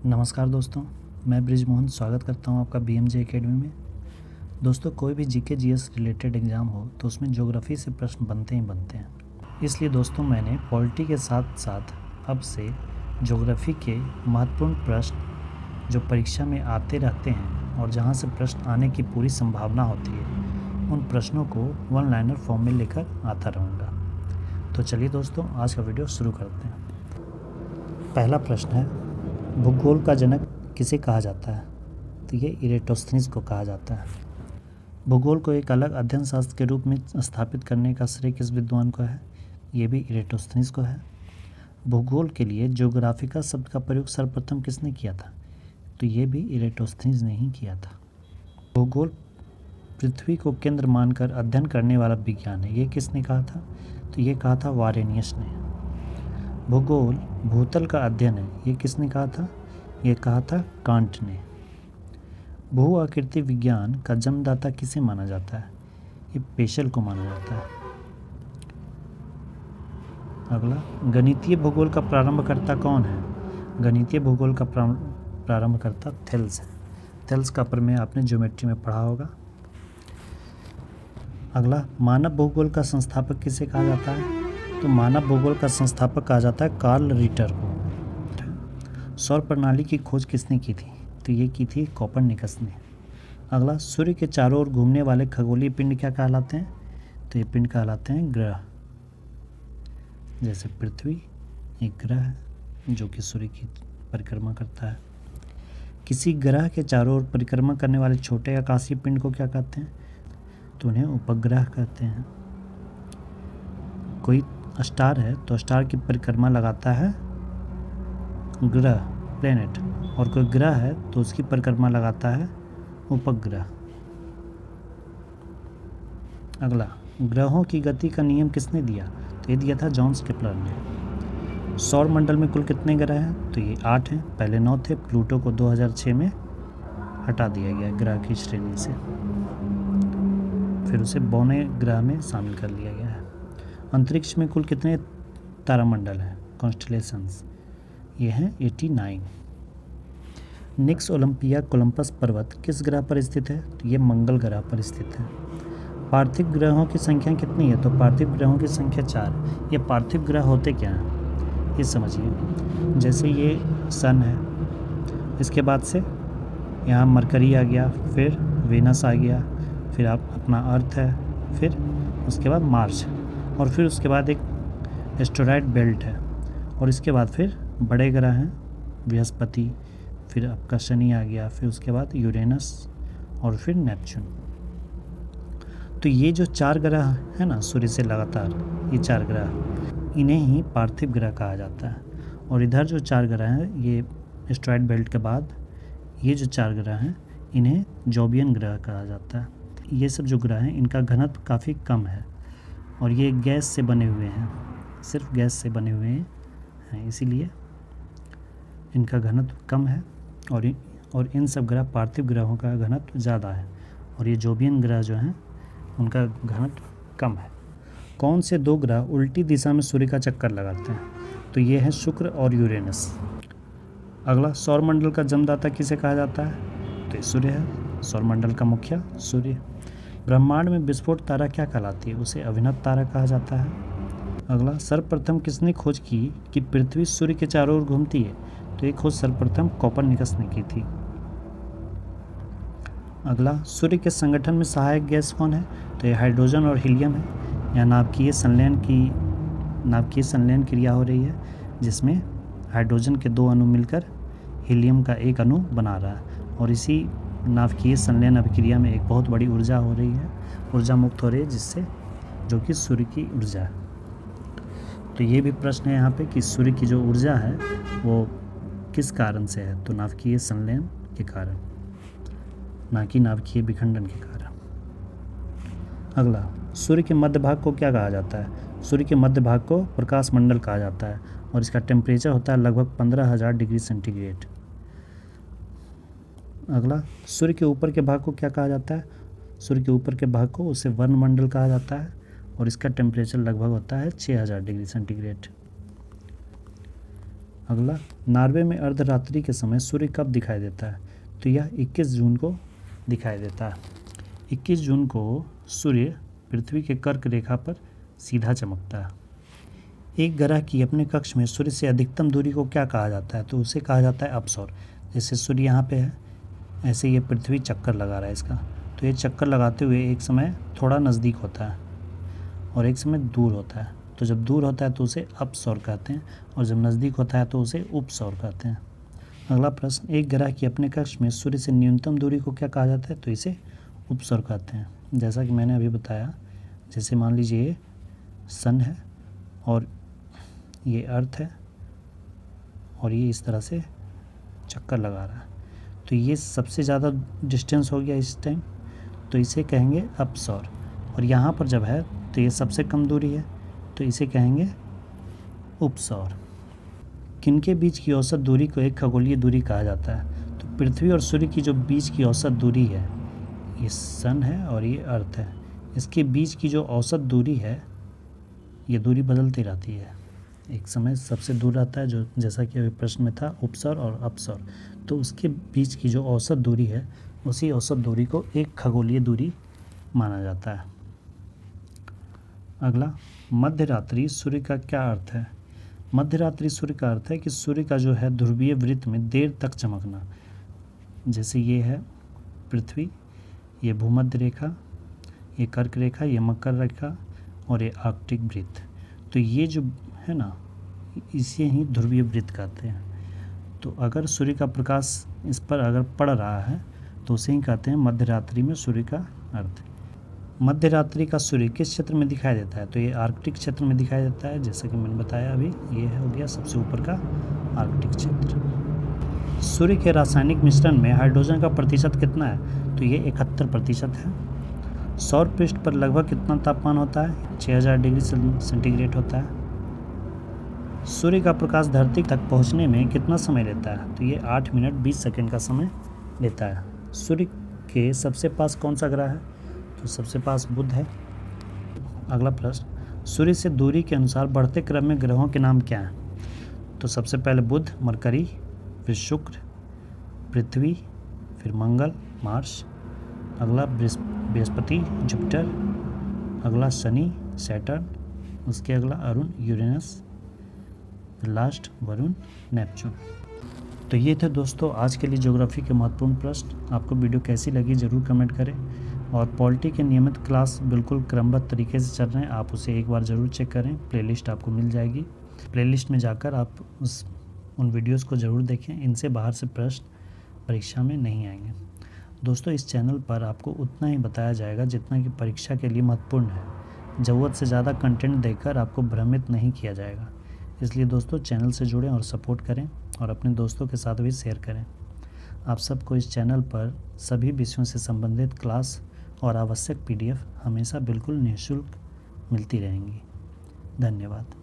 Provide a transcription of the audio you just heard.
नमस्कार दोस्तों, मैं ब्रिजमोहन स्वागत करता हूं आपका BMJ एकेडमी में। दोस्तों, कोई भी जीके जीएस रिलेटेड एग्ज़ाम हो तो उसमें ज्योग्राफी से प्रश्न बनते ही बनते हैं। इसलिए दोस्तों मैंने पॉलिटी के साथ साथ अब से ज्योग्राफी के महत्वपूर्ण प्रश्न जो परीक्षा में आते रहते हैं और जहां से प्रश्न आने की पूरी संभावना होती है, उन प्रश्नों को वन लाइनर फॉर्म में लेकर आता रहूँगा। तो चलिए दोस्तों, आज का वीडियो शुरू करते हैं। पहला प्रश्न है, भूगोल का जनक किसे कहा जाता है? तो ये इरेटोस्थनीज को कहा जाता है। भूगोल को एक अलग अध्ययन शास्त्र के रूप में स्थापित करने का श्रेय किस विद्वान को है? ये भी इरेटोस्थनीज को है। भूगोल के लिए ज्योग्राफिका शब्द का प्रयोग सर्वप्रथम किसने किया था? तो ये भी इरेटोस्थनीज ने ही किया था। भूगोल पृथ्वी को केंद्र मानकर अध्ययन करने वाला विज्ञान है, ये किसने कहा था? तो ये कहा था वारेनियस ने। भूगोल भूतल का अध्ययन है, ये किसने कहा था? ये कहा था कांट ने। भू आकृति विज्ञान का जन्मदाता किसे माना जाता है? ये पेशल को माना जाता है। अगला, गणितीय भूगोल का प्रारंभकर्ता कौन है? गणितीय भूगोल का प्रारंभकर्ता थेल्स है। थेल्स का प्रमेय आपने ज्योमेट्री में पढ़ा होगा। अगला, मानव भूगोल का संस्थापक किसे कहा जाता है? तो मानव भूगोल का संस्थापक कहा जाता है कार्ल रिटर को। सौर प्रणाली की खोज किसने की थी? तो ये की थी कोपरनिकस ने। अगला, सूर्य के चारों ओर घूमने वाले खगोलीय पिंड क्या कहलाते हैं? तो ये पिंड कहलाते हैं ग्रह। जैसे पृथ्वी एक ग्रह है जो कि सूर्य की परिक्रमा करता है। किसी ग्रह के चारों ओर परिक्रमा करने वाले छोटे आकाशीय पिंड को क्या कहते हैं? तो उन्हें उपग्रह कहते हैं। कोई स्टार है तो स्टार की परिक्रमा लगाता है ग्रह, प्लेनेट, और कोई ग्रह है तो उसकी परिक्रमा लगाता है उपग्रह। अगला, ग्रहों की गति का नियम किसने दिया? तो ये दिया था जॉन्स केपलर ने। सौर मंडल में कुल कितने ग्रह हैं? तो ये 8 हैं। पहले 9 थे। प्लूटो को 2006 में हटा दिया गया ग्रह की श्रेणी से, फिर उसे 92 ग्रह में शामिल कर लिया गया है। अंतरिक्ष में कुल कितने तारामंडल हैं, कॉन्स्टलेशंस? ये हैं 89। निक्स ओलंपिया कोलंबस पर्वत किस ग्रह पर स्थित है? तो ये मंगल ग्रह पर स्थित है। पार्थिव ग्रहों की संख्या कितनी है? तो पार्थिव ग्रहों की संख्या 4। ये पार्थिव ग्रह होते क्या हैं, ये समझिए। जैसे ये सन है, इसके बाद से यहाँ मरकरी आ गया, फिर वेनस आ गया, फिर आप अपना अर्थ है, फिर उसके बाद मार्स है, और फिर उसके बाद एक एस्टेरॉयड बेल्ट है, और इसके बाद फिर बड़े ग्रह हैं बृहस्पति, फिर आपका शनि आ गया, फिर उसके बाद यूरेनस और फिर नेपच्यून। तो ये जो 4 ग्रह है ना सूर्य से लगातार, ये 4 ग्रह, इन्हें ही पार्थिव ग्रह कहा जाता है। और इधर जो 4 ग्रह हैं, ये एस्टेरॉयड बेल्ट के बाद ये जो 4 ग्रह हैं, इन्हें जोबियन ग्रह कहा जाता है। ये सब जो ग्रह हैं इनका घनत्व काफ़ी कम है, और ये गैस से बने हुए हैं, सिर्फ गैस से बने हुए हैं, इसीलिए इनका घनत्व कम है। और इन सब ग्रह पार्थिव ग्रहों का घनत्व ज़्यादा है, और ये जोबियन ग्रह जो हैं उनका घनत्व कम है। कौन से 2 ग्रह उल्टी दिशा में सूर्य का चक्कर लगाते हैं? तो ये हैं शुक्र और यूरेनस। अगला, सौरमंडल का जन्मदाता किसे कहा जाता है? तो ये सूर्य है, सौरमंडल का मुखिया सूर्य। ब्रह्मांड में विस्फोट तारा क्या कहलाती है? उसे अभिनव तारा कहा जाता है। अगला, सर्वप्रथम किसने खोज की कि पृथ्वी सूर्य के चारों ओर घूमती है? तो ये खोज सर्वप्रथम कोपरनिकस ने की थी। अगला, सूर्य के संगठन में सहायक गैस कौन है? तो ये हाइड्रोजन और हीलियम है। यहाँ नाभिकीय संलयन क्रिया हो रही है, जिसमें हाइड्रोजन के 2 अणु मिलकर हीलियम का 1 अणु बना रहा है, और इसी नाभिकीय संलयन अभिक्रिया में एक बहुत बड़ी ऊर्जा हो रही है, ऊर्जा मुक्त हो रही है, जिससे जो कि सूर्य की ऊर्जा है। तो ये भी प्रश्न है यहाँ पे कि सूर्य की जो ऊर्जा है वो किस कारण से है? तो नाभिकीय संलयन के कारण, ना कि नाभिकीय विखंडन के कारण। अगला, सूर्य के मध्य भाग को क्या कहा जाता है? सूर्य के मध्य भाग को प्रकाश मंडल कहा जाता है, और इसका टेम्परेचर होता है लगभग 15,000 डिग्री सेंटीग्रेड। अगला, सूर्य के ऊपर के भाग को क्या कहा जाता है? सूर्य के ऊपर के भाग को उसे वर्णमंडल कहा जाता है, और इसका टेम्परेचर लगभग होता है 6,000 डिग्री सेंटीग्रेड। अगला, नॉर्वे में अर्धरात्रि के समय सूर्य कब दिखाई देता है? तो यह 21 जून को दिखाई देता है। 21 जून को सूर्य पृथ्वी के कर्क रेखा पर सीधा चमकता है। एक ग्रह की अपने कक्ष में सूर्य से अधिकतम दूरी को क्या कहा जाता है? तो उसे कहा जाता है अपसौर। जैसे सूर्य यहाँ पे है, ऐसे ये पृथ्वी चक्कर लगा रहा है इसका, तो ये चक्कर लगाते हुए एक समय थोड़ा नज़दीक होता है और एक समय दूर होता है। तो जब दूर होता है तो उसे अपसौर कहते हैं और जब नज़दीक होता है तो उसे उपसौर कहते हैं। अगला प्रश्न, एक ग्रह की अपने कक्ष में सूर्य से न्यूनतम दूरी को क्या कहा जाता है? तो इसे उपसौर कहते हैं। जैसा कि मैंने अभी बताया, जैसे मान लीजिए ये सन है और ये अर्थ है और ये इस तरह से चक्कर लगा रहा है, तो ये सबसे ज़्यादा डिस्टेंस हो गया इस टाइम, तो इसे कहेंगे अपसौर। और यहाँ पर जब है तो ये सबसे कम दूरी है, तो इसे कहेंगे उपसौर। किनके बीच की औसत दूरी को एक खगोलीय दूरी कहा जाता है? तो पृथ्वी और सूर्य की जो बीच की औसत दूरी है, ये सन है और ये अर्थ है, इसके बीच की जो औसत दूरी है, ये दूरी बदलती रहती है। एक समय सबसे दूर रहता है, जो जैसा कि अभी प्रश्न में था, उपसौर और अपसौर, तो उसके बीच की जो औसत दूरी है, उसी औसत दूरी को एक खगोलीय दूरी माना जाता है। अगला, मध्य रात्रि सूर्य का क्या अर्थ है? मध्य रात्रि सूर्य का अर्थ है कि सूर्य का जो है ध्रुवीय वृत्त में देर तक चमकना। जैसे ये है पृथ्वी, ये भूमध्य रेखा, ये कर्क रेखा, ये मकर रेखा और ये आर्कटिक वृत्त, तो ये जो है ना, इसे ही ध्रुवीय वृत्त कहते हैं। तो अगर सूर्य का प्रकाश इस पर अगर पड़ रहा है तो उसे ही कहते हैं मध्य रात्रि में सूर्य का अर्थ। मध्य रात्रि का सूर्य किस क्षेत्र में दिखाई देता है? तो ये आर्कटिक क्षेत्र में दिखाई देता है, जैसे कि मैंने बताया अभी, ये हो गया सबसे ऊपर का आर्कटिक क्षेत्र। सूर्य के रासायनिक मिश्रण में हाइड्रोजन का प्रतिशत कितना है? तो ये 71% है। सौर पृष्ठ पर लगभग कितना तापमान होता है? 6000 डिग्री सेंटीग्रेड होता है। सूर्य का प्रकाश धरती तक पहुंचने में कितना समय लेता है? तो ये 8 मिनट 20 सेकंड का समय लेता है। सूर्य के सबसे पास कौन सा ग्रह है? तो सबसे पास बुध है। अगला प्रश्न, सूर्य से दूरी के अनुसार बढ़ते क्रम में ग्रहों के नाम क्या हैं? तो सबसे पहले बुध, मरकरी, फिर शुक्र, पृथ्वी, फिर मंगल, मार्स। अगला बृहस्पति, जुपिटर। अगला शनि, सैटर्न। उसके अगला Arun, Uranus. Last Varun, Neptune. तो ये थे दोस्तों आज के लिए ज्योग्राफी के महत्वपूर्ण प्रश्न। आपको वीडियो कैसी लगी ज़रूर कमेंट करें। और पॉलिटी के नियमित क्लास बिल्कुल क्रमबद्ध तरीके से चल रहे हैं, आप उसे एक बार ज़रूर चेक करें। प्लेलिस्ट आपको मिल जाएगी, प्लेलिस्ट में जाकर आप उन वीडियोस को ज़रूर देखें। इनसे बाहर से प्रश्न परीक्षा में नहीं आएंगे। दोस्तों, इस चैनल पर आपको उतना ही बताया जाएगा जितना कि परीक्षा के लिए महत्वपूर्ण है। ज़रूरत से ज़्यादा कंटेंट देकर आपको भ्रमित नहीं किया जाएगा। इसलिए दोस्तों, चैनल से जुड़ें और सपोर्ट करें और अपने दोस्तों के साथ भी शेयर करें। आप सबको इस चैनल पर सभी विषयों से संबंधित क्लास और आवश्यक PDF हमेशा बिल्कुल निःशुल्क मिलती रहेंगी। धन्यवाद।